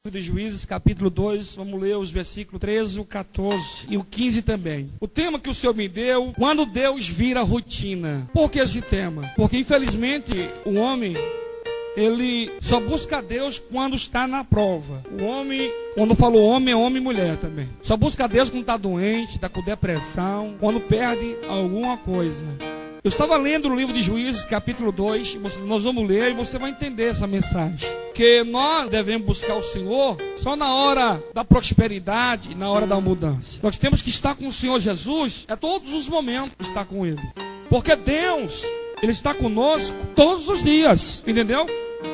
De Juízes, capítulo 2, vamos ler os versículos 13, o 14 e o 15 também. O tema que o Senhor me deu, quando Deus vira rotina. Por que esse tema? Porque infelizmente o homem, ele só busca Deus quando está na prova. O homem, quando falou homem, é homem e mulher também. Só busca Deus quando está doente, está com depressão, quando perde alguma coisa. Eu estava lendo o livro de Juízes, capítulo 2, nós vamos ler e você vai entender essa mensagem. Que nós devemos buscar o Senhor só na hora da prosperidade e na hora da mudança. Nós temos que estar com o Senhor Jesus a todos os momentos, estar com Ele. Porque Deus, Ele está conosco todos os dias, entendeu?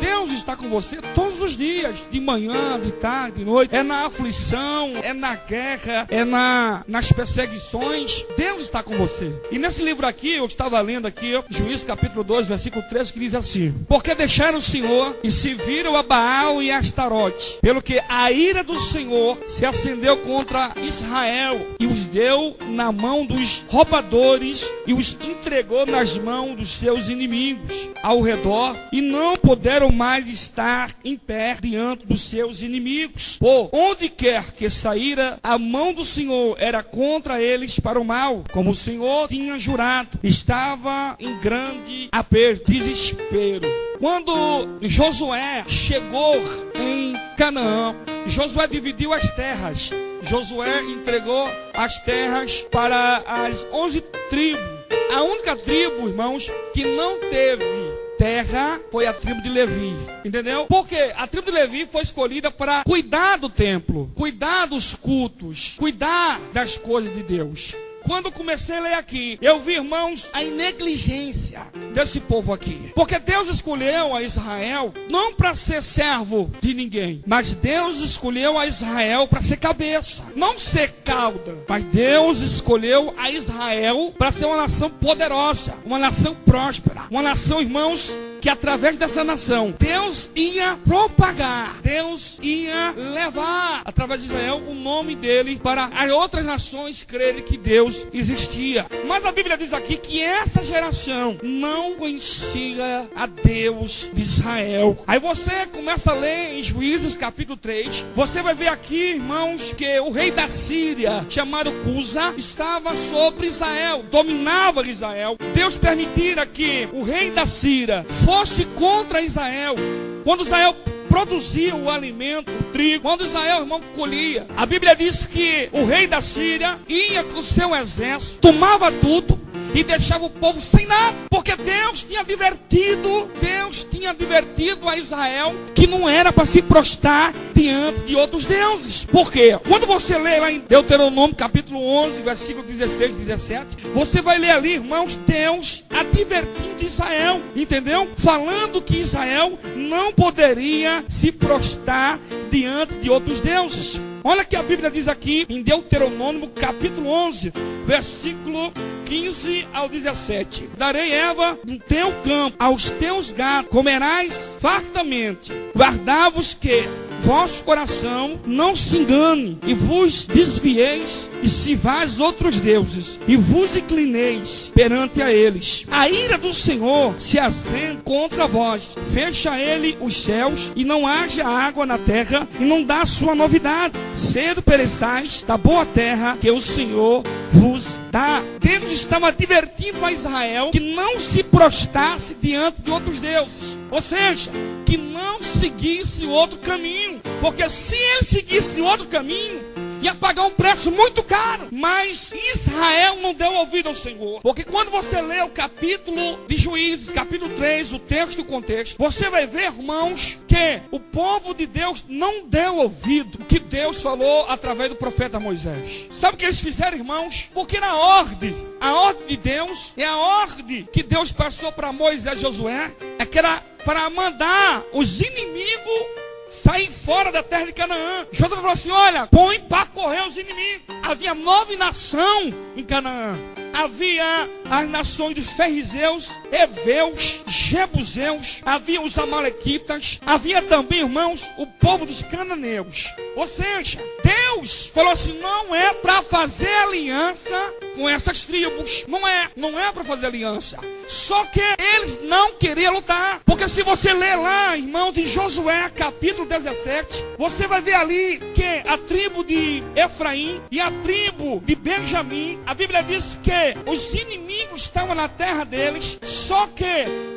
Deus está com você todos os dias, de manhã, de tarde, de noite. É na aflição, é na guerra, é nas perseguições. Deus está com você. E nesse livro aqui, eu estava lendo aqui, Juízes capítulo 2, versículo 13, que diz assim: porque deixaram o Senhor e se viram a Baal e a Astarote, pelo que a ira do Senhor se acendeu contra Israel e os deu na mão dos roubadores e os entregou nas mãos dos seus inimigos ao redor, e não puderam mais estar em pé diante dos seus inimigos. Por onde quer que saíra, a mão do Senhor era contra eles para o mal, como o Senhor tinha jurado. Estava em grande aperto, desespero. Quando Josué chegou em Canaã, Josué dividiu as terras. Josué entregou as terras para as 11 tribos. A única tribo, irmãos, que não teve terra foi a tribo de Levi, entendeu? Porque a tribo de Levi foi escolhida para cuidar do templo, cuidar dos cultos, cuidar das coisas de Deus. Quando eu comecei a ler aqui, eu vi, irmãos, a negligência desse povo aqui. Porque Deus escolheu a Israel não para ser servo de ninguém, mas Deus escolheu a Israel para ser cabeça, não ser cauda. Mas Deus escolheu a Israel para ser uma nação poderosa, uma nação próspera, uma nação, irmãos, que através dessa nação, Deus ia propagar, Deus ia levar, através de Israel, o nome dele para as outras nações crerem que Deus existia. Mas a Bíblia diz aqui que essa geração não conhecia a Deus de Israel. Aí você começa a ler em Juízes capítulo 3, você vai ver aqui, irmãos, que o rei da Síria, chamado Cusa, estava sobre Israel, dominava Israel. Deus permitira que o rei da Síria fosse contra Israel. Quando Israel produzia o alimento, o trigo, quando Israel, irmão, colhia, a Bíblia diz que o rei da Síria ia com o seu exército, tomava tudo e deixava o povo sem nada, porque Deus tinha advertido a Israel que não era para se prostrar diante de outros deuses. Por quê? Quando você lê lá em Deuteronômio capítulo 11, versículo 16 e 17, você vai ler ali, irmãos, Deus advertindo Israel, entendeu? Falando que Israel não poderia se prostrar diante de outros deuses. Olha que a Bíblia diz aqui em Deuteronômio capítulo 11, versículo 15 ao 17. Darei erva no teu campo, aos teus gatos comerás fartamente. Guardai-vos que vosso coração não se engane, e vos desvieis e sirvais outros deuses, e vos inclineis perante a eles. A ira do Senhor se acende contra vós, fecha ele os céus, e não haja água na terra, e não dá sua novidade. Cedo pereçais da boa terra que o Senhor vos dá. Deus estava advertindo a Israel que não se prostrasse diante de outros deuses, ou seja, que não seguisse outro caminho, porque se ele seguisse outro caminho, ia pagar um preço muito caro. Mas Israel não deu ouvido ao Senhor, porque quando você lê o capítulo de Juízes, capítulo 3, o texto e o contexto, você vai ver, irmãos, que o povo de Deus não deu ouvido que Deus falou através do profeta Moisés. Sabe o que eles fizeram, irmãos? Porque a ordem de Deus é a ordem que Deus passou para Moisés e Josué, é que era para mandar os inimigos sair fora da terra de Canaã. Josué falou assim: olha, põe para correr os inimigos. Havia 9 nações em Canaã. Havia as nações de Ferrizeus, Heveus, Jebuseus, havia os amalequitas, havia também, irmãos, o povo dos cananeus. Ou seja, Deus falou assim: não é para fazer aliança com essas tribos. Não é para fazer aliança. Só que eles não queriam lutar. Porque se você ler lá, irmão, de Josué, capítulo 17, você vai ver ali que a tribo de Efraim e a tribo de Benjamim, a Bíblia diz que os inimigos estavam na terra deles. Só que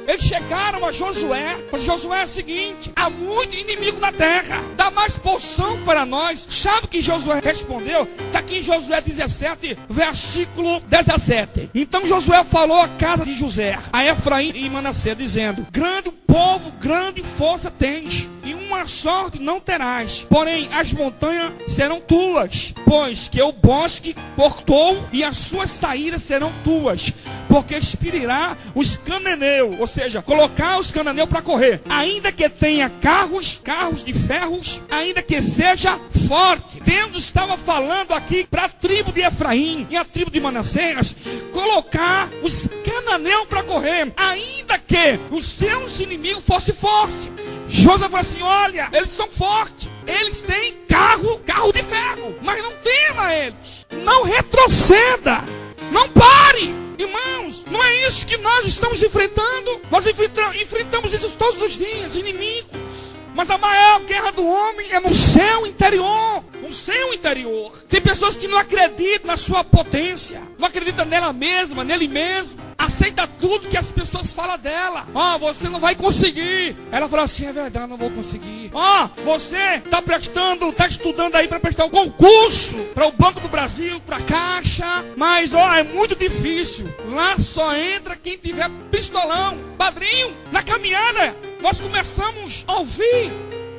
eles chegaram a Josué. Mas Josué é o seguinte: há muito inimigo na terra, dá mais porção para nós. Sabe o que Josué respondeu? Está aqui em Josué 17, versículo 17. Então Josué falou à casa de José, a Efraim e Manassés, dizendo: grande povo, grande força tens, e uma sorte não terás. Porém as montanhas serão tuas, pois que o bosque cortou, e as suas saídas serão tuas, porque expirirá os cananeus, ou seja, colocar os cananeus para correr, ainda que tenha carros de ferros, ainda que seja forte. Deus estava falando aqui para a tribo de Efraim e a tribo de Manassés colocar os cananeus para correr, ainda que os seus inimigos fossem fortes. José falou assim: olha, eles são fortes, eles têm carro de ferro, mas não tema eles, não retroceda, não pare. Irmãos, não é isso que nós estamos enfrentando. Nós enfrentamos isso todos os dias, inimigos. Mas a maior guerra do homem é no seu interior. No seu interior. Tem pessoas que não acreditam na sua potência, não acreditam nela mesma, nele mesmo. Aceita tudo que as pessoas falam dela. Você não vai conseguir. Ela fala assim: é verdade, não vou conseguir. Você está estudando aí para prestar um concurso para o Banco do Brasil, para a Caixa, mas é muito difícil. Lá só entra quem tiver pistolão. Padrinho, na caminhada nós começamos a ouvir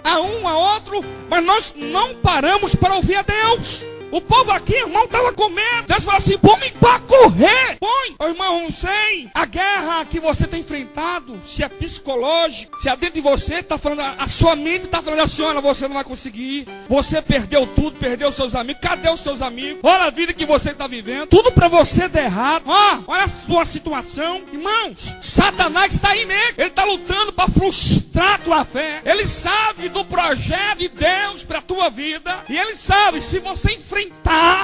a um, a outro, mas nós não paramos para ouvir a Deus. O povo aqui, irmão, estava com medo. Deus falou assim: põe para correr. Põe. Irmão, não sei a guerra que você tem enfrentado, se é psicológico, se é dentro de você, está falando, a sua mente está falando assim: olha, você não vai conseguir. Você perdeu tudo, perdeu seus amigos. Cadê os seus amigos? Olha a vida que você está vivendo. Tudo para você dar errado. Olha a sua situação. Irmãos, Satanás está aí mesmo. Ele está lutando para frustrar a tua fé. Ele sabe do projeto de Deus para a tua vida. E ele sabe, se você enfrentar,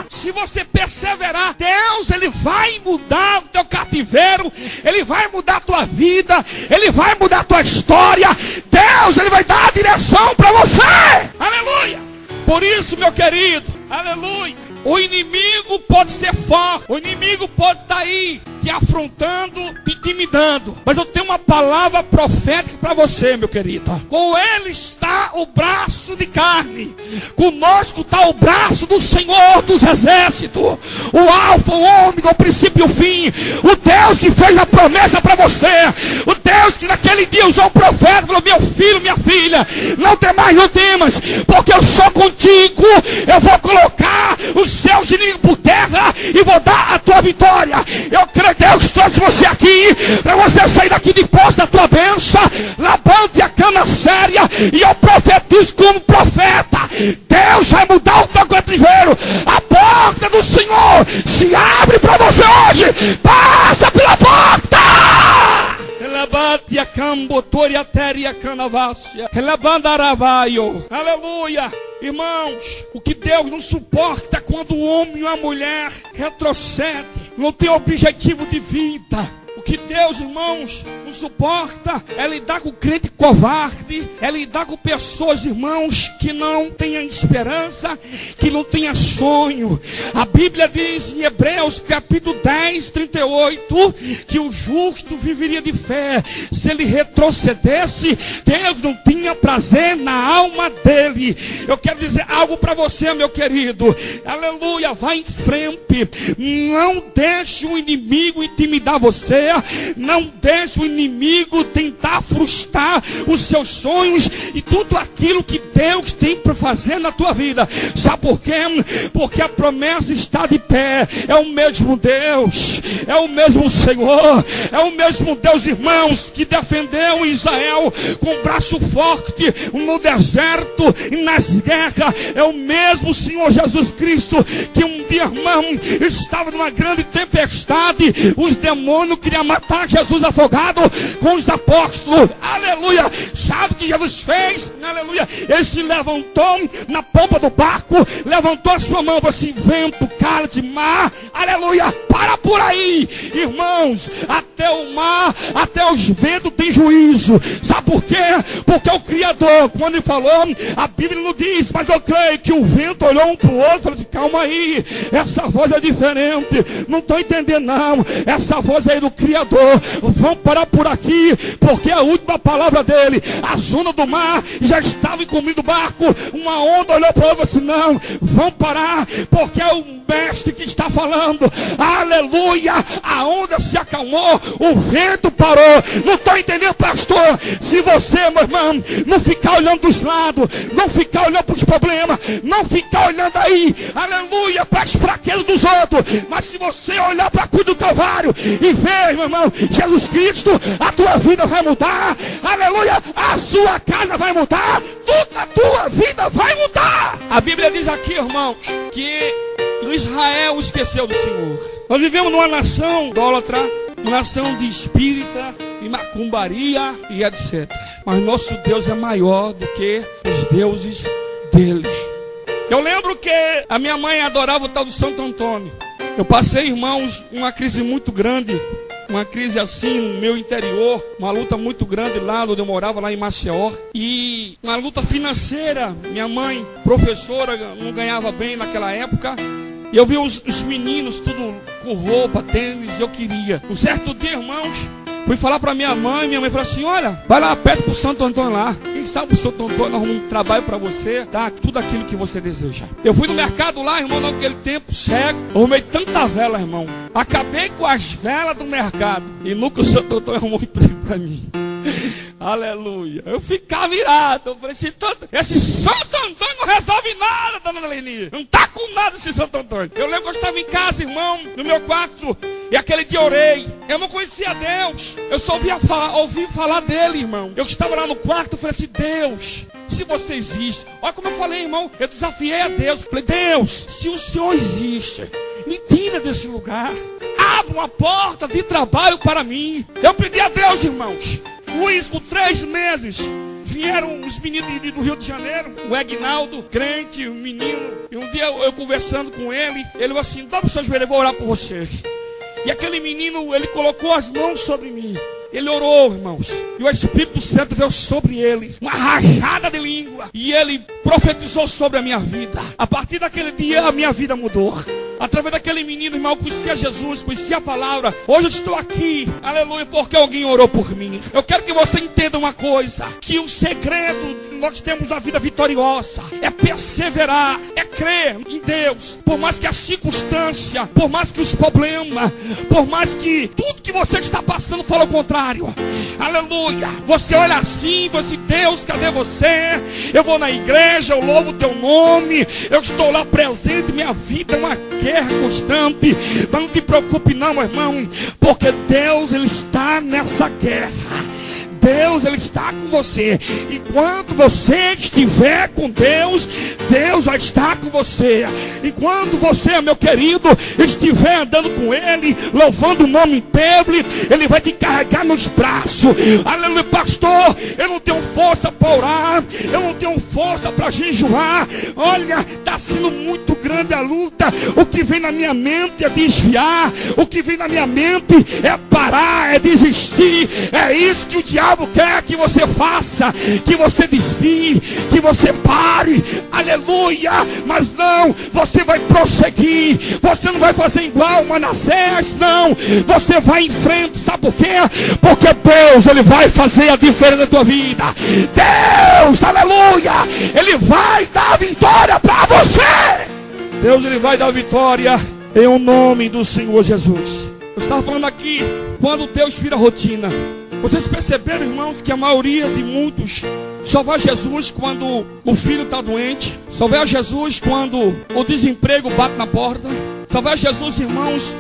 se você perseverar, Deus, ele vai mudar o teu cativeiro, ele vai mudar a tua vida, ele vai mudar a tua história. Deus, ele vai dar a direção para você. Aleluia. Por isso, meu querido, aleluia, o inimigo pode ser forte, o inimigo pode estar aí te afrontando, te intimidando, mas eu tenho uma palavra profética para você, meu querido. Com ele está o braço de carne, conosco está o braço do Senhor dos exércitos, o alfa, o ômega, o princípio e o fim, o Deus que fez a promessa para você, o Deus que naquele dia usou o profeta e falou: meu filho, minha filha, não temais, não temas, porque eu sou contigo, eu vou colocar os seus inimigos por terra e vou dar a tua vitória. Eu creio que Deus trouxe você aqui para você sair daqui depois da tua bênção, lavando a cana séria, e eu profetizo como profeta: Deus vai mudar o teu cativeiro. A porta do Senhor se abre para você hoje. Passa pela porta. Aleluia. Irmãos, o que Deus não suporta quando o homem ou a mulher retrocede, não tem objetivo de vida. O que Deus, irmãos, não suporta é lidar com crente covarde, é lidar com pessoas, irmãos, que não tenham esperança, que não tenham sonho. A Bíblia diz em Hebreus capítulo 10, 38, que o justo viveria de fé. Se ele retrocedesse, Deus não tinha prazer na alma dele. Eu quero dizer algo para você, meu querido. Aleluia, vai em frente. Não deixe o inimigo intimidar você. Não deixe o inimigo tentar frustrar os seus sonhos e tudo aquilo que Deus tem para fazer na tua vida. Sabe por quê? Porque a promessa está de pé. É o mesmo Deus, é o mesmo Senhor, é o mesmo Deus, irmãos, que defendeu Israel com braço forte no deserto e nas guerras. É o mesmo Senhor Jesus Cristo que um dia, irmão, estava numa grande tempestade, os demônios queriam matar Jesus afogado, com os apóstolos. Aleluia. Sabe o que Jesus fez? Aleluia. Ele se levantou na polpa do barco, levantou a sua mão e falou assim: vento, cala-te, mar. Aleluia. Para por aí, irmãos. Até o mar, até os ventos tem juízo. Sabe por quê? Porque o Criador, quando ele falou, a Bíblia não diz, mas eu creio que o vento olhou um para o outro e falou assim: calma aí, essa voz é diferente. Não estou entendendo não. Essa voz aí do Criador. Vamos parar por aqui, porque a última palavra dele, as ondas do mar já estavam encobrindo o barco. Uma onda olhou para o outro e falou assim: não, vamos parar, porque é o mestre que está falando. Aleluia. A onda se acalmou, o vento parou. Não estou entendendo, pastor. Se você, meu irmão, não ficar olhando dos lados, não ficar olhando para os problemas, não ficar olhando aí, aleluia, para as fraquezas dos outros, mas se você olhar para a cruz do Calvário e ver, meu irmão, Jesus Cristo, a tua vida vai mudar. Aleluia. A sua casa vai mudar. Tudo na tua vida vai mudar. A Bíblia diz aqui, irmãos, que Israel esqueceu do Senhor. Nós vivemos numa nação idólatra, uma nação de espírita, de macumbaria e etc. Mas nosso Deus é maior do que os deuses dele. Eu lembro que a minha mãe adorava o tal do Santo Antônio. Eu passei, irmãos, uma crise muito grande. Uma crise assim no meu interior, uma luta muito grande lá onde eu morava, lá em Maceió. E uma luta financeira. Minha mãe, professora, não ganhava bem naquela época. E eu vi os meninos tudo com roupa, tênis, e eu queria. Um certo dia, irmãos, fui falar para minha mãe falou assim: olha, vai lá perto pro Santo Antônio lá. Quem sabe o Santo Antônio arruma um trabalho para você, dá tudo aquilo que você deseja. Eu fui no mercado lá, irmão, naquele tempo, cego. Arrumei tanta vela, irmão. Acabei com as velas do mercado. E nunca o Santo Antônio arrumou um emprego para mim. Aleluia. Eu ficava virado. Eu falei assim: esse Santo Antônio não resolve nada, dona Leni. Não tá com nada esse Santo Antônio. Eu lembro que eu estava em casa, irmão, no meu quarto. E aquele dia orei. Eu não conhecia Deus. Eu só ouvi falar dele, irmão. Eu estava lá no quarto e falei assim: Deus, se você existe. Olha como eu falei, irmão. Eu desafiei a Deus. Falei: Deus, se o Senhor existe, me tira desse lugar. Abra uma porta de trabalho para mim. Eu pedi a Deus, irmãos. Luiz, com 3 meses, vieram os meninos do Rio de Janeiro, o Egnaldo, crente, um menino. E um dia eu conversando com ele falou assim: dobra o seu joelho, eu vou orar por você. E aquele menino, ele colocou as mãos sobre mim. Ele orou, irmãos, e o Espírito Santo veio sobre ele, uma rajada de língua, e ele profetizou sobre a minha vida. A partir daquele dia a minha vida mudou. Através daquele menino, irmão, eu conhecia Jesus, conhecia a palavra. Hoje eu estou aqui, aleluia, porque alguém orou por mim. Eu quero que você entenda uma coisa, que o segredo que nós temos na vida vitoriosa é perseverar, é crer em Deus. Por mais que a circunstância, por mais que os problemas, por mais que tudo que você está passando fala o contrário. Aleluia. Você olha assim e fala assim: Deus, cadê você? Eu vou na igreja, eu louvo o teu nome, eu estou lá presente, minha vida é uma guerra constante. Mas não te preocupe não, meu irmão, porque Deus, ele está nessa guerra. Deus, ele está com você. Enquanto você estiver com Deus, Deus vai estar com você. Enquanto você, meu querido, estiver andando com Ele, louvando o nome dele, Ele vai te carregar nos braços. Aleluia, pastor, eu não tenho força para orar, eu não tenho força para jejuar. Olha, está sendo muito grande a luta. O que vem na minha mente é desviar, o que vem na minha mente é parar, é desistir. É isso que o diabo quer que você faça, que você desvie, que você pare. Aleluia. Mas não, você vai prosseguir. Você não vai fazer igual Manassés, não. Você vai em frente. Sabe por quê? Porque Deus, ele vai fazer a diferença na tua vida. Deus, aleluia, ele vai dar a vitória para você. Deus, ele vai dar a vitória em o nome do Senhor Jesus. Eu estava falando aqui, quando Deus vira rotina. Vocês perceberam, irmãos, que a maioria de muitos só vai a Jesus quando o filho está doente, só vai a Jesus quando o desemprego bate na porta, só vai a Jesus, irmãos,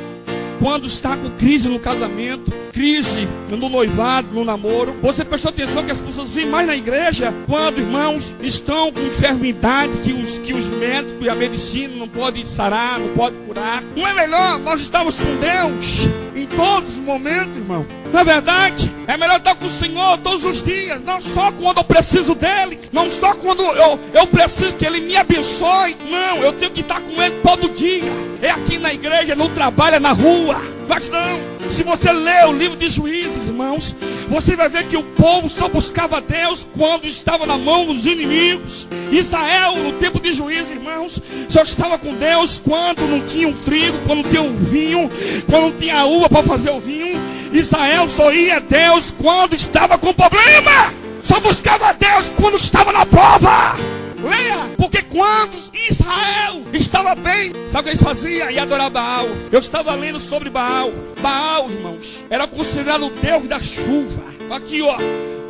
quando está com crise no casamento, crise no noivado, no namoro. Você prestou atenção que as pessoas vêm mais na igreja quando, irmãos, estão com enfermidade que os médicos e a medicina não podem sarar, não podem curar. Não é melhor nós estamos com Deus em todos os momentos, irmão. Não é verdade? É melhor estar com o Senhor todos os dias. Não só quando eu preciso dEle. Não só quando eu preciso que Ele me abençoe. Não, eu tenho que estar com Ele todo dia. É aqui na igreja, no trabalho, é na rua. Mas não. Se você ler o livro de Juízes, irmãos, você vai ver que o povo só buscava Deus quando estava na mão dos inimigos. Israel, no tempo de Juízes, irmãos, só estava com Deus quando não tinha um trigo, quando não tinha um vinho, quando não tinha uva para fazer o vinho. Israel só ia a Deus quando estava com problema. Só buscava Deus quando estava na prova. Leia, porque quando Israel estava bem, sabe o que eles faziam? Ia adorar Baal. Eu estava lendo sobre Baal. Baal, irmãos, era considerado o Deus da chuva. Aqui, ó,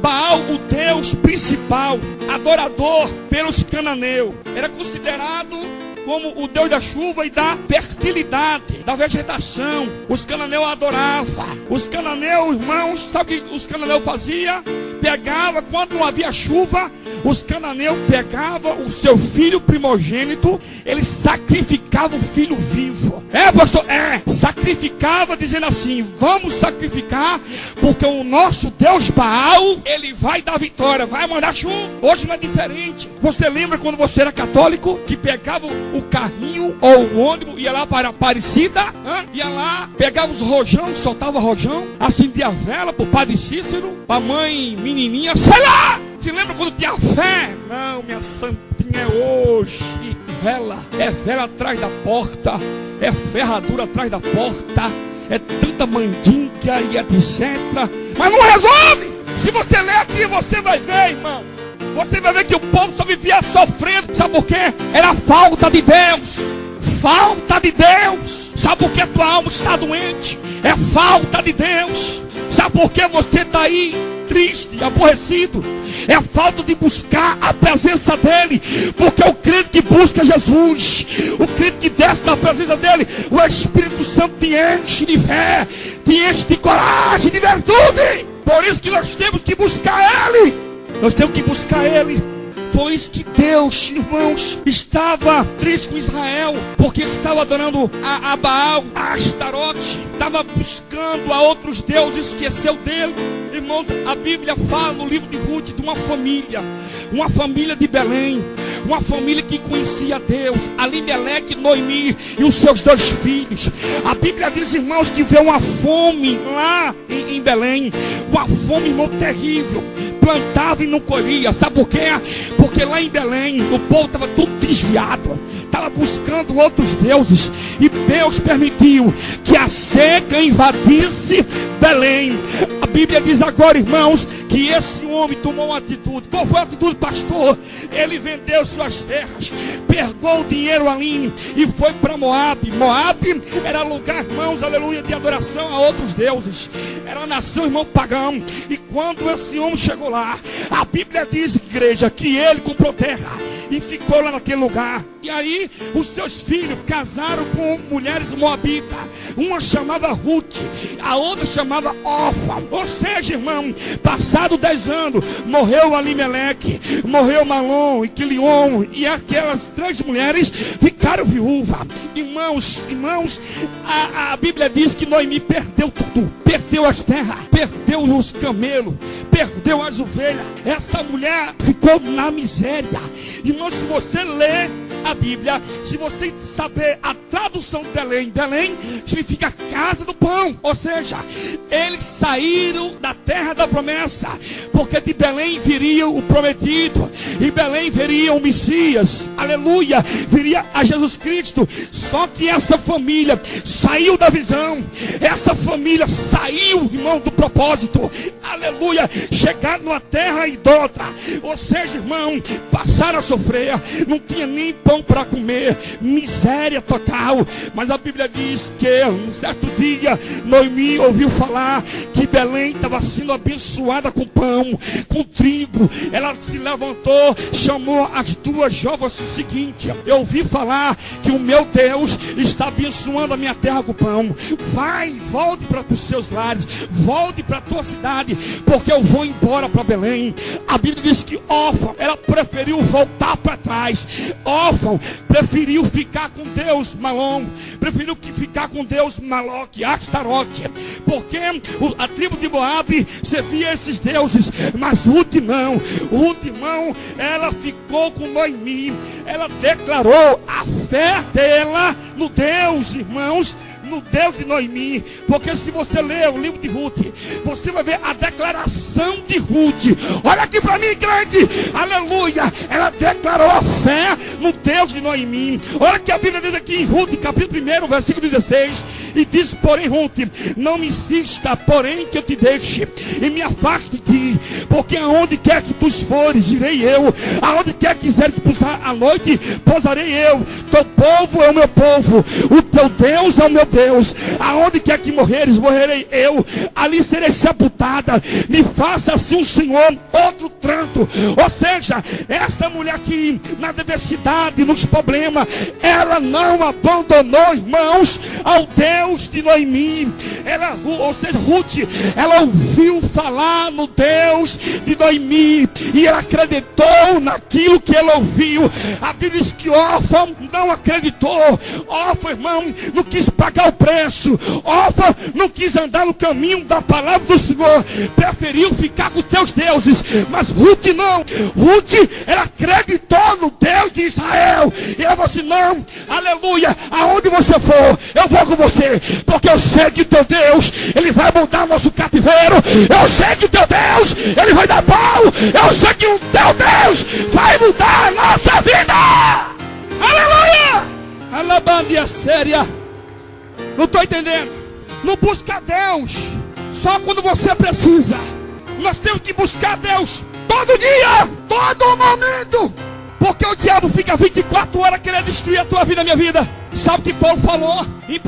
Baal, o Deus principal, adorador pelos cananeus, era considerado como o Deus da chuva e da fertilidade, da vegetação. Os cananeus adoravam. Os cananeus, irmãos, sabe o que os cananeus faziam? Pegava, quando não havia chuva, os cananeus pegavam o seu filho primogênito, eles sacrificavam o filho vivo. É, pastor? É, sacrificava dizendo assim: vamos sacrificar, porque o nosso Deus Baal, ele vai dar vitória, vai mandar chuva. Hoje não é diferente. Você lembra quando você era católico, que pegava o carrinho ou o ônibus, ia lá para Aparecida, ia lá, pegava os rojão, soltava rojão, acendia a vela para o padre Cícero, para a mãe menininha, sei lá. Se lembra quando tinha fé? Não, minha santinha, é hoje. Vela, é vela atrás da porta, é ferradura atrás da porta, é tanta mandinga e etc. Mas não resolve. Se você ler aqui, você vai ver, irmão. Você vai ver que o povo só vivia sofrendo. Sabe por quê? Era falta de Deus. Falta de Deus. Sabe por que tua alma está doente? É falta de Deus. Sabe por que você está aí triste, aborrecido? É falta de buscar a presença dEle. Porque o crente que busca Jesus, o crente que desce na presença dEle, o Espírito Santo te enche de fé, te enche de coragem, de virtude. Por isso que nós temos que buscar Ele. Nós temos que buscar Ele. Foi isso que Deus, irmãos, estava triste com Israel, porque estava adorando a Baal, a Astarote, estava buscando a outros deuses, esqueceu dele. Irmãos, a Bíblia fala no livro de Ruth de uma família de Belém, uma família que conhecia Deus, Alimeleque, Noemi e os seus 2 filhos. A Bíblia diz, irmãos, que veio uma fome lá em Belém, uma fome, irmão, terrível. Plantava e não colhia. Sabe por quê? Porque lá em Belém o povo estava tudo desviado, estava buscando outros deuses, e Deus permitiu que a seca invadisse Belém. A Bíblia diz agora, irmãos, que esse homem tomou uma atitude. Qual foi a atitude, pastor? Ele vendeu suas terras, pegou o dinheiro ali e foi para Moabe. Moabe era lugar, irmãos, aleluia, de adoração a outros deuses. Era a nação, irmão, pagão. E quando esse homem chegou lá, a Bíblia diz, igreja, que ele comprou terra e ficou lá naquele lugar. E aí os seus filhos casaram com mulheres moabitas. Uma chamava Ruth, a outra chamava Orfa. Ou seja, irmão, passado 10 anos, morreu Alimeleque, morreu Malom e Quilion, e aquelas 3 mulheres ficaram viúvas. Irmãos, a Bíblia diz que Noemi perdeu tudo. Perdeu as terras, perdeu os camelos, perdeu as ovelhas. Essa mulher ficou na miséria. Irmão, se você ler a Bíblia, se você saber a tradução de Belém, Belém significa casa do pão. Ou seja, eles saíram da terra da promessa, porque de Belém viria o prometido, e Belém viria o Messias, aleluia, viria a Jesus Cristo. Só que essa família saiu da visão, essa família saiu, irmão, do propósito, aleluia, chegaram numa terra idólatra. Ou seja, irmão, passaram a sofrer, não tinha nem pão para comer, miséria total. Mas a Bíblia diz que um certo dia Noemi ouviu falar que Belém estava sendo abençoada com pão, com trigo. Ela se levantou, chamou as 2 jovens seguinte: eu ouvi falar que o meu Deus está abençoando a minha terra com pão. Volte para os seus lares, volte para a tua cidade, porque eu vou embora para Belém. A Bíblia diz que Orfa, ela preferiu voltar para trás. Órfão, preferiu ficar com Deus, Malom, preferiu ficar com Deus Maloque, Astarote, porque a tribo de Moabe servia esses deuses, mas Ruth não. Ruth, irmão, ela ficou com Noemi, ela declarou a fé dela no Deus, irmãos, no Deus de Noemi. Porque se você ler o livro de Ruth, você vai ver a declaração de Ruth. Olha aqui para mim, crente, aleluia, ela declarou a fé no Deus de Noemi. Olha que a Bíblia diz aqui em Ruth, capítulo 1, versículo 16, e diz: porém, Ruth, não me insista, porém que eu te deixe e me afaste de ti, porque aonde quer que tu fores, irei eu, aonde quer que quiseres pousar a noite, pousarei eu. Teu povo é o meu povo, o teu Deus é o meu Deus, aonde quer que morreres, morrerei eu, ali serei sepultada. Me faça assim o Senhor outro tranto. Ou seja, essa mulher aqui, na diversidade, nos problemas, ela não abandonou, irmãos, ao Deus de Noemi. Ou seja, Ruth, ela ouviu falar no Deus de Noemi e ela acreditou naquilo que ela ouviu. A Bíblia diz que Orfa não acreditou. Orfa, irmão, não quis pagar o preço. Orfa não quis andar no caminho da palavra do Senhor, preferiu ficar com os teus deuses. Mas Ruth não. Ruth, ela acreditou no Deus de Israel e ela falou assim: não, aleluia, aonde você for, eu vou com você, porque eu sei que o teu Deus, ele vai mudar nosso cativeiro. Eu sei que o teu Deus, ele vai dar pau. Eu sei que o teu Deus vai mudar a nossa vida. Aleluia. Alabandia séria. Não estou entendendo. Não busca Deus só quando você precisa. Nós temos que buscar Deus todo dia, todo momento, porque o diabo fica 24 horas querendo destruir a tua vida, a minha vida. Sabe o que Paulo falou em 1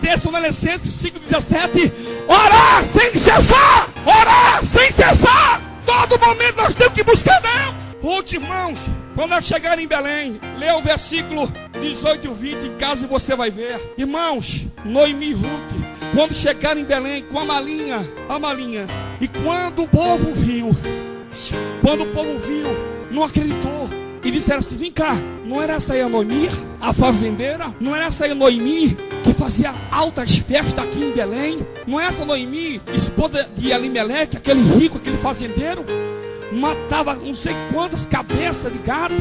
Tessalonicenses 5,17? Orar sem cessar. Orar sem cessar. Todo momento nós temos que buscar Deus. Ruth, irmãos, quando nós chegarem em Belém, lê o versículo 18 e 20 em casa e você vai ver. Irmãos, Noemi e Ruth, quando chegaram em Belém com a malinha, e quando o povo viu, não acreditou. E disseram assim: vem cá, não era essa aí a Noemi, a fazendeira? Não era essa aí a Noemi que fazia altas festas aqui em Belém? Não é essa Noemi, esposa de Elimeleque, aquele rico, aquele fazendeiro? Matava não sei quantas cabeças de gado,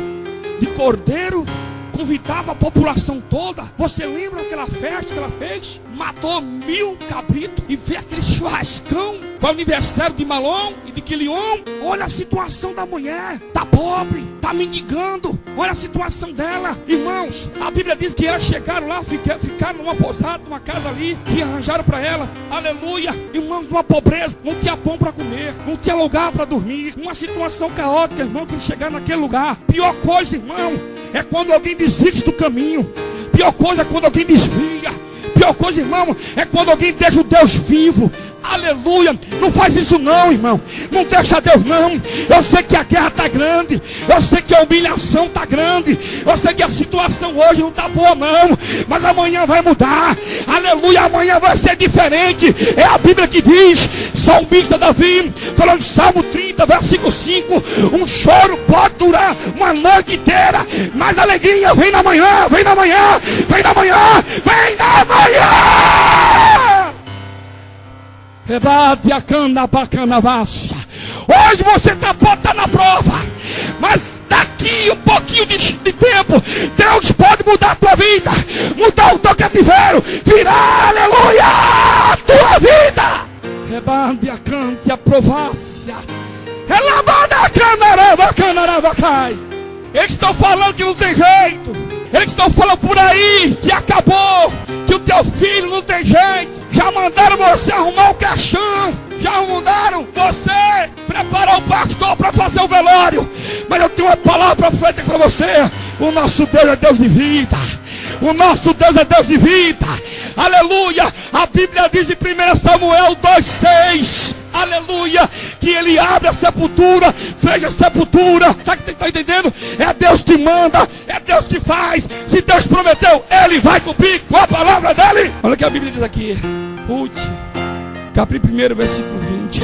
de cordeiro, convidava a população toda. Você lembra daquela festa que ela fez? Matou 1000 cabritos e fez aquele churrascão para o aniversário de Malom e de Quilion. Olha a situação da mulher, tá pobre, tá mendigando. Olha a situação dela. Irmãos, a Bíblia diz que elas chegaram lá, ficaram numa pousada, numa casa ali, que arranjaram para ela, aleluia, irmãos, numa pobreza, não tinha pão para comer, não tinha lugar para dormir, uma situação caótica, irmão, quando chegar naquele lugar. Pior coisa, irmão, é quando alguém desiste do caminho. Pior coisa é quando alguém desvia. Pior coisa, irmão, é quando alguém deixa o Deus vivo. Aleluia, não faz isso não, irmão. Não deixa Deus não. Eu sei que a guerra está grande, eu sei que a humilhação está grande, eu sei que a situação hoje não está boa não, mas amanhã vai mudar. Aleluia, amanhã vai ser diferente. É a Bíblia que diz, salmista Davi, falando em Salmo 30, versículo 5: um choro pode durar uma noite inteira, mas a alegria vem na manhã, vem na manhã, vem na manhã, vem na manhã. Hoje você pode estar na prova, mas daqui um pouquinho de tempo, Deus pode mudar a tua vida, mudar o teu cativeiro, virar, aleluia, a tua vida. Rebande a cante a provácia. Eles estão falando que não tem jeito. Eles estão falando por aí que acabou, que o teu filho não tem jeito. Já mandaram você arrumar o caixão, já mandaram você preparar o pastor para fazer o velório. Mas eu tenho uma palavra profética para você: o nosso Deus é Deus de vida. O nosso Deus é Deus de vida. Aleluia. A Bíblia diz em 1 Samuel 2,6, aleluia, que ele abre a sepultura, fecha a sepultura. Está entendendo? É Deus que manda, é Deus que faz. Se Deus prometeu, ele vai cumprir com a palavra dele. Olha o que a Bíblia diz aqui, Ruth, capítulo 1, versículo 20.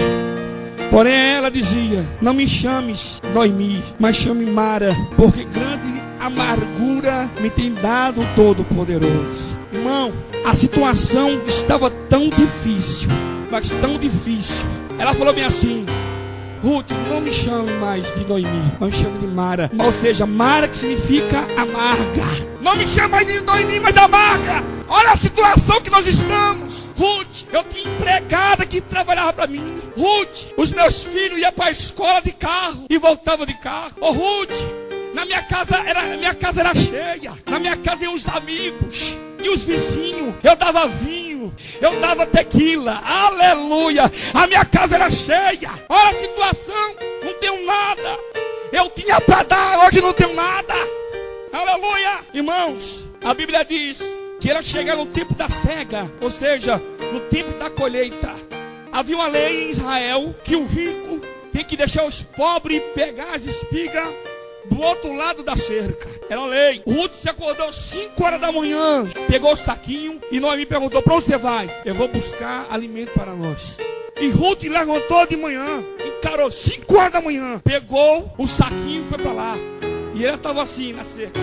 Porém ela dizia: não me chames Noemi, mas chame Mara, porque grande amargura me tem dado o Todo-Poderoso. Irmão, a situação estava tão difícil, mas tão difícil. Ela falou bem assim: Ruth, não me chame mais de Noemi, não me chame de Mara. Ou seja, Mara que significa amarga. Não me chame mais de Noemi, mas de amarga. Olha a situação que nós estamos. Ruth, eu tinha empregada que trabalhava para mim. Ruth, os meus filhos iam para a escola de carro e voltavam de carro. Ruth, minha casa era cheia. Na minha casa iam os amigos e os vizinhos. Eu dava vinho, eu dava tequila. Aleluia. A minha casa era cheia. Olha a situação. Não tenho nada. Eu tinha para dar, hoje não tenho nada. Aleluia. Irmãos, a Bíblia diz que ela chega no tempo da cega, ou seja, no tempo da colheita. Havia uma lei em Israel que o rico tem que deixar os pobres pegar as espigas do outro lado da cerca. Era uma lei. Ruth se acordou 5 horas da manhã, pegou o saquinho e Noemi perguntou: para onde você vai? Eu vou buscar alimento para nós. E Ruth levantou de manhã, encarou 5 horas da manhã, pegou o saquinho e foi para lá. E ela estava assim na cerca,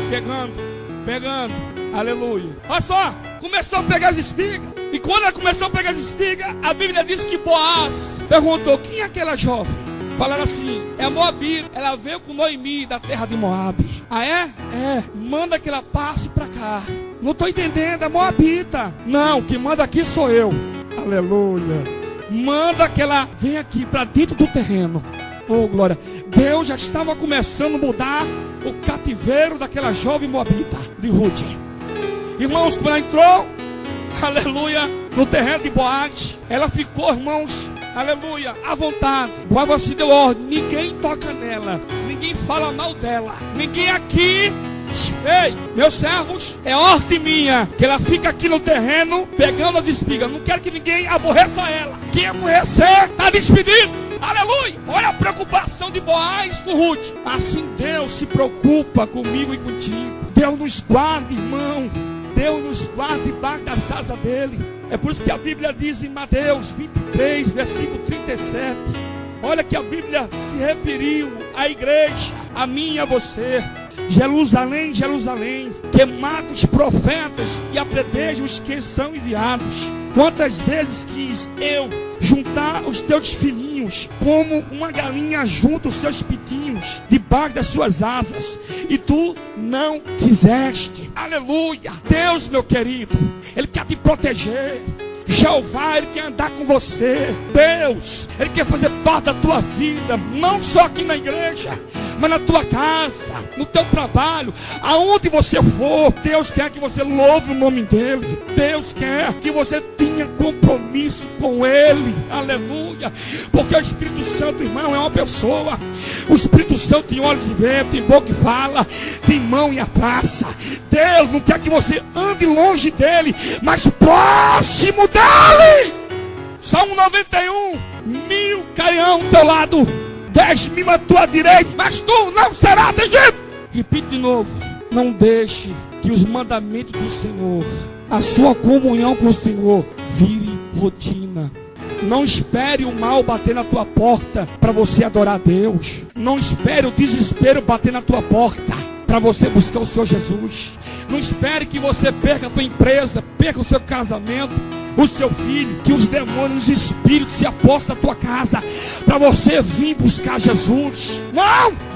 pegando, aleluia. Olha só, começou a pegar as espigas. E quando ela começou a pegar as espigas, a Bíblia diz que Boaz perguntou: quem é aquela jovem? Falaram assim: é Moabita. Ela veio com Noemi da terra de Moabe. Ah, é? É. Manda que ela passe para cá. Não estou entendendo, é Moabita. Não, quem manda aqui sou eu. Aleluia. Manda que ela venha aqui para dentro do terreno. Oh, glória. Deus já estava começando a mudar o cativeiro daquela jovem moabita de Ruth. Irmãos, quando ela entrou, aleluia, no terreno de Boaz, ela ficou, irmãos, aleluia, à vontade. Boaz se deu ordem: ninguém toca nela, ninguém fala mal dela, ninguém aqui. Ei, meus servos, é ordem minha que ela fica aqui no terreno pegando as espigas. Não quero que ninguém aborreça ela. Quem aborrecer está despedido. Aleluia. Olha a preocupação de Boaz com Ruth. Assim Deus se preocupa comigo e contigo. Deus nos guarda, irmão. Deus nos guarda debaixo das asas dele. É por isso que a Bíblia diz em Mateus 23, versículo 37. Olha que a Bíblia se referiu à igreja, a mim e a você. Jerusalém, Jerusalém, que mata os profetas e apredeja os que são enviados. Quantas vezes quis eu juntar os teus filhinhos, como uma galinha junta os seus pitinhos debaixo das suas asas, e tu não quiseste. Aleluia. Deus, meu querido, Ele quer te proteger. Jeová, Ele quer andar com você. Deus, Ele quer fazer parte da tua vida, não só aqui na igreja, mas na tua casa, no teu trabalho, aonde você for. Deus quer que você louve o nome dEle. Deus quer que você tenha compromisso com Ele. Aleluia. Porque o Espírito Santo, irmão, é uma pessoa. O Espírito Santo tem olhos e vê, tem boca e fala, tem mão e abraça. Deus não quer que você ande longe dEle, mas próximo dEle. Salmo 91: 1000 cairão ao teu lado, 10.000 à tua direita, mas tu não serás atingido. Repito de novo: não deixe que os mandamentos do Senhor, a sua comunhão com o Senhor, vire rotina. Não espere o mal bater na tua porta para você adorar a Deus. Não espere o desespero bater na tua porta para você buscar o Senhor Jesus. Não espere que você perca a tua empresa, perca o seu casamento, o seu filho, que os demônios, os espíritos se apostem na tua casa para você vir buscar Jesus.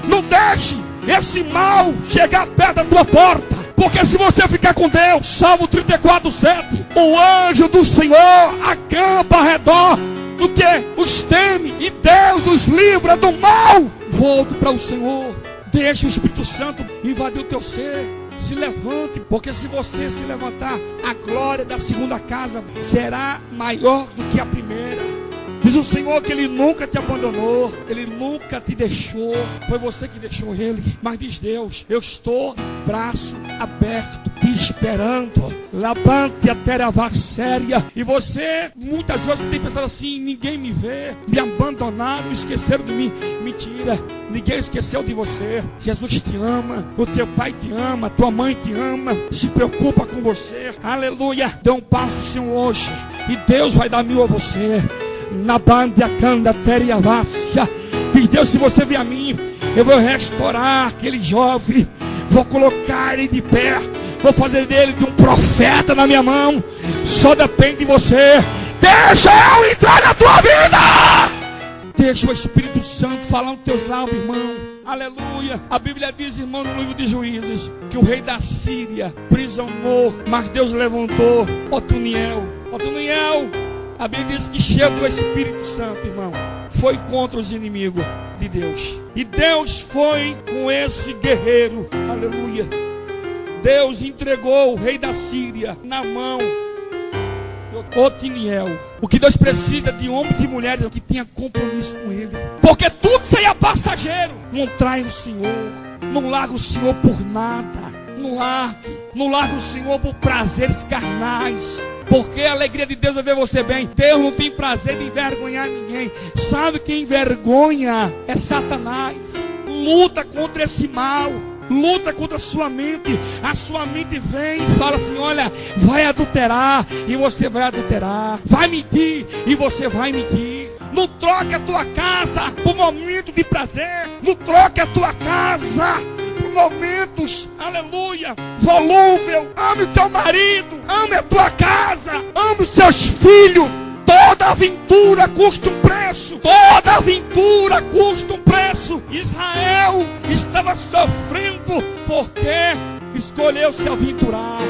Não deixe esse mal chegar perto da tua porta. Porque se você ficar com Deus, Salmo 34:7, o anjo do Senhor acampa ao redor do que os teme, e Deus os livra do mal. Volte para o Senhor. Deixe o Espírito Santo invadir o teu ser. Se levante, porque se você se levantar, a glória da segunda casa será maior do que a primeira. Diz o Senhor que Ele nunca te abandonou, Ele nunca te deixou, foi você que deixou Ele. Mas diz Deus: eu estou braço aberto, te esperando. Labante até a séria. E você, muitas vezes tem pensado assim: ninguém me vê, me abandonaram, esqueceram de mim. Mentira, ninguém esqueceu de você. Jesus te ama, o teu pai te ama, tua mãe te ama, se preocupa com você. Aleluia. Dê um passo, Senhor, hoje, e Deus vai dar 1000 a você. Na banda a canda teria vácia. Diz Deus: se você vier a mim, eu vou restaurar aquele jovem, vou colocar ele de pé, vou fazer dele de um profeta na minha mão. Só depende de você. Deixa eu entrar na tua vida. Deixa o Espírito Santo falar nos teus lábios, irmão. Aleluia. A Bíblia diz, irmão, no livro de Juízes, que o rei da Síria prisionou, mas Deus levantou Otoniel. Otoniel, a Bíblia diz que cheio do Espírito Santo, irmão, foi contra os inimigos de Deus. E Deus foi com esse guerreiro. Aleluia. Deus entregou o rei da Síria na mão de Otoniel. O que Deus precisa de homens e mulheres que tenham compromisso com Ele. Porque tudo isso aí é passageiro. Não trai o Senhor. Não larga o Senhor por nada. Não largue. Não larga o Senhor por prazeres carnais. Porque a alegria de Deus é ver você bem. Deus não tem prazer de envergonhar ninguém. Sabe quem envergonha? É Satanás. Luta contra esse mal. Luta contra a sua mente. A sua mente vem e fala assim: olha, vai adulterar, e você vai adulterar. Vai mentir, e você vai mentir. Não troque a tua casa por momento de prazer. Não troque a tua casa por momentos, aleluia, volúvel. Ame o teu marido, ame a tua casa, ame os seus filhos. Toda aventura custa um preço. Toda aventura custa um preço. Israel estava sofrendo porque escolheu se aventurar.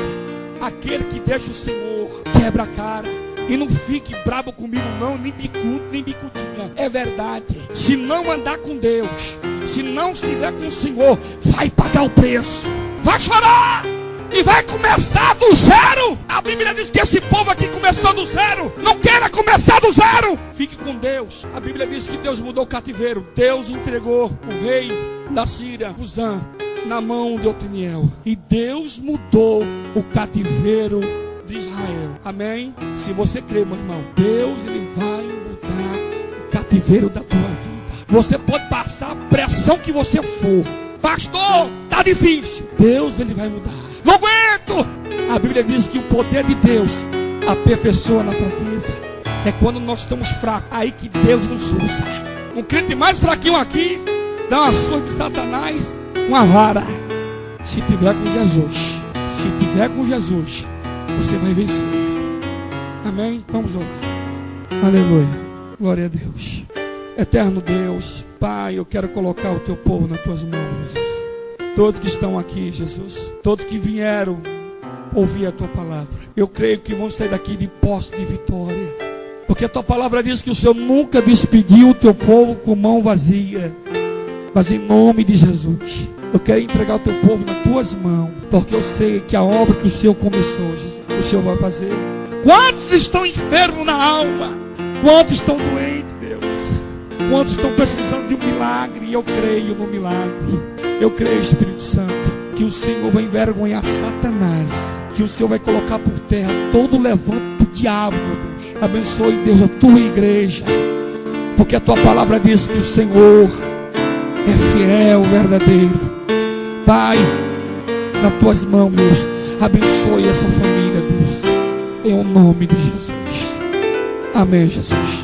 Aquele que deixa o Senhor quebra a cara. E não fique brabo comigo não, nem bicudo, nem bicudinha. É verdade. Se não andar com Deus, se não estiver com o Senhor, vai pagar o preço. Vai chorar. E vai começar do zero. A Bíblia diz que esse povo aqui começou do zero. Não queira começar do zero. Fique com Deus. A Bíblia diz que Deus mudou o cativeiro. Deus entregou o rei da Síria, Uzã, na mão de Otoniel. E Deus mudou o cativeiro de Israel. Amém? Se você crê, meu irmão, Deus ele vai mudar o cativeiro da tua vida. Você pode passar a pressão que você for. Pastor, tá difícil. Deus ele vai mudar. Não aguento. A Bíblia diz que o poder de Deus aperfeiçoa na fraqueza. É quando nós estamos fracos, aí que Deus nos usa. Um crente mais fraquinho aqui dá uma surra de Satanás, uma vara. Se tiver com Jesus, você vai vencer. Amém? Vamos orar. Aleluia. Glória a Deus. Eterno Deus, Pai, eu quero colocar o teu povo nas tuas mãos, Jesus. Todos que estão aqui, Jesus, todos que vieram ouvir a tua palavra, eu creio que vão sair daqui de posse de vitória. Porque a tua palavra diz que o Senhor nunca despediu o teu povo com mão vazia. Mas em nome de Jesus, eu quero entregar o teu povo nas tuas mãos. Porque eu sei que a obra que o Senhor começou, Jesus, o Senhor vai fazer. Quantos estão enfermos na alma? Quantos estão doentes, Deus? Quantos estão precisando de um milagre? E eu creio no milagre. Eu creio, Espírito Santo, que o Senhor vai envergonhar Satanás. Que o Senhor vai colocar por terra todo o levanto do diabo, meu Deus. Abençoe, Deus, a tua igreja. Porque a tua palavra diz que o Senhor é fiel, verdadeiro. Pai, nas tuas mãos, Deus, abençoe essa família, Deus. Em o nome de Jesus. Amém, Jesus.